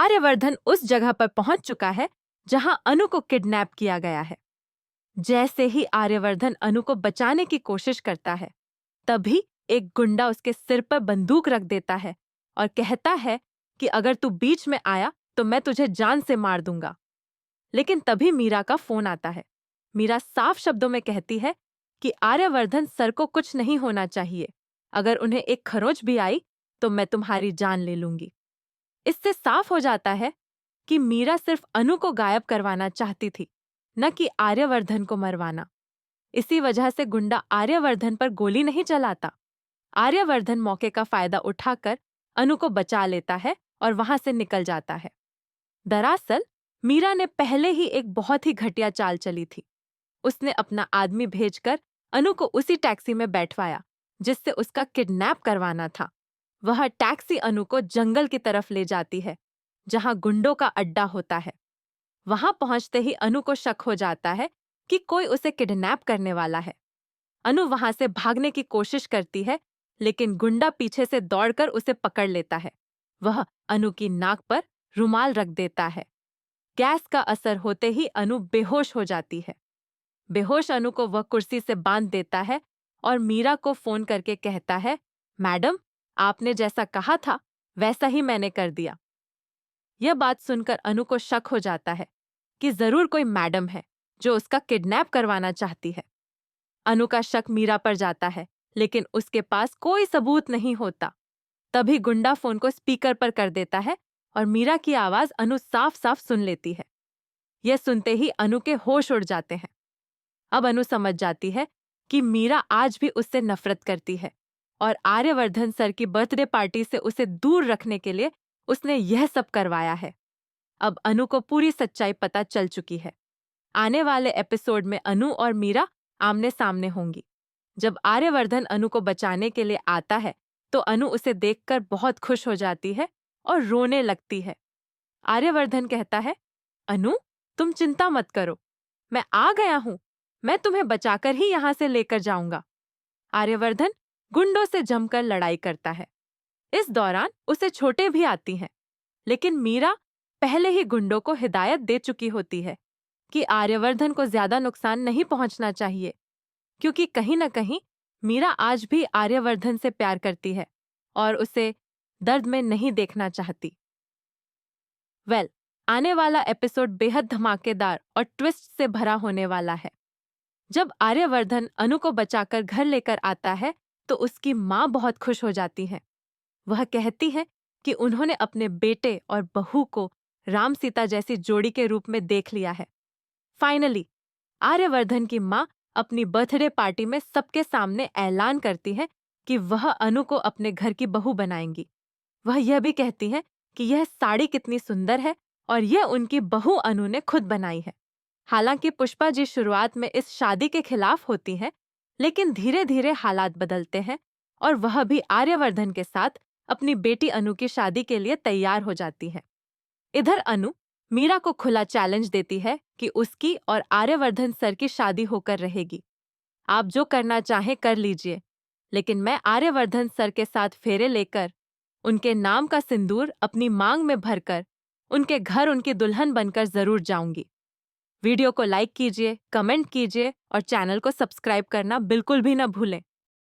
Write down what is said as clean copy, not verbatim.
आर्यवर्धन उस जगह पर पहुंच चुका है जहां अनु को किडनैप किया गया है। जैसे ही आर्यवर्धन अनु को बचाने की कोशिश करता है, तभी एक गुंडा उसके सिर पर बंदूक रख देता है और कहता है कि अगर तू बीच में आया तो मैं तुझे जान से मार दूंगा। लेकिन तभी मीरा का फोन आता है। मीरा साफ शब्दों में कहती है कि आर्यवर्धन सर को कुछ नहीं होना चाहिए। अगर उन्हें एक खरोंच भी आई तो मैं तुम्हारी जान ले लूंगी। इससे साफ हो जाता है कि मीरा सिर्फ अनु को गायब करवाना चाहती थी, न कि आर्यवर्धन को मरवाना। इसी वजह से गुंडा आर्यवर्धन पर गोली नहीं चलाता। आर्यवर्धन मौके का फायदा उठाकर अनु को बचा लेता है और वहां से निकल जाता है। दरअसल मीरा ने पहले ही एक बहुत ही घटिया चाल चली थी। उसने अपना आदमी भेजकर अनु को उसी टैक्सी में बैठवाया जिससे उसका किडनैप करवाना था। वह टैक्सी अनु को जंगल की तरफ ले जाती है जहां गुंडों का अड्डा होता है। वहां पहुंचते ही अनु को शक हो जाता है कि कोई उसे किडनैप करने वाला है। अनु वहां से भागने की कोशिश करती है, लेकिन गुंडा पीछे से दौड़कर उसे पकड़ लेता है। वह अनु की नाक पर रुमाल रख देता है। गैस का असर होते ही अनु बेहोश हो जाती है। बेहोश अनु को वह कुर्सी से बांध देता है और मीरा को फोन करके कहता है, मैडम, आपने जैसा कहा था वैसा ही मैंने कर दिया। यह बात सुनकर अनु को शक हो जाता है कि जरूर कोई मैडम है जो उसका किडनैप करवाना चाहती है। अनु का शक मीरा पर जाता है, लेकिन उसके पास कोई सबूत नहीं होता। तभी गुंडा फोन को स्पीकर पर कर देता है और मीरा की आवाज अनु साफ साफ सुन लेती है। यह सुनते ही अनु के होश उड़ जाते हैं। अब अनु समझ जाती है कि मीरा आज भी उससे नफरत करती है और आर्यवर्धन सर की बर्थडे पार्टी से उसे दूर रखने के लिए उसने यह सब करवाया है। अब अनु को पूरी सच्चाई पता चल चुकी है। आने वाले एपिसोड में अनु और मीरा आमने सामने होंगी। जब आर्यवर्धन अनु को बचाने के लिए आता है तो अनु उसे देखकर बहुत खुश हो जाती है और रोने लगती है। आर्यवर्धन कहता है, अनु, तुम चिंता मत करो, मैं आ गया हूं। मैं तुम्हें बचाकर ही यहां से लेकर जाऊंगा। आर्यवर्धन गुंडों से जमकर लड़ाई करता है। इस दौरान उसे चोटें भी आती हैं, लेकिन मीरा पहले ही गुंडों को हिदायत दे चुकी होती है कि आर्यवर्धन को ज्यादा नुकसान नहीं पहुंचना चाहिए, क्योंकि कहीं न कहीं मीरा आज भी आर्यवर्धन से प्यार करती है और उसे दर्द में नहीं देखना चाहती। आने वाला एपिसोड बेहद धमाकेदार और ट्विस्ट से भरा होने वाला है। जब आर्यवर्धन अनु को बचाकर घर लेकर आता है तो उसकी माँ बहुत खुश हो जाती है। वह कहती है कि उन्होंने अपने बेटे और बहू को राम सीता जैसी जोड़ी के रूप में देख लिया है। फाइनली आर्यवर्धन की माँ अपनी बर्थडे पार्टी में सबके सामने ऐलान करती है कि वह अनु को अपने घर की बहू बनाएंगी। वह यह भी कहती है कि यह साड़ी कितनी सुंदर है और यह उनकी बहू अनु ने खुद बनाई है। हालांकि पुष्पा जी शुरुआत में इस शादी के खिलाफ होती हैं, लेकिन धीरे धीरे हालात बदलते हैं और वह भी आर्यवर्धन के साथ अपनी बेटी अनु की शादी के लिए तैयार हो जाती है। इधर अनु मीरा को खुला चैलेंज देती है कि उसकी और आर्यवर्धन सर की शादी होकर रहेगी। आप जो करना चाहें कर लीजिए, लेकिन मैं आर्यवर्धन सर के साथ फेरे लेकर, उनके नाम का सिंदूर अपनी मांग में भरकर, उनके घर उनकी दुल्हन बनकर जरूर जाऊंगी। वीडियो को लाइक कीजिए, कमेंट कीजिए और चैनल को सब्सक्राइब करना बिल्कुल भी न भूलें।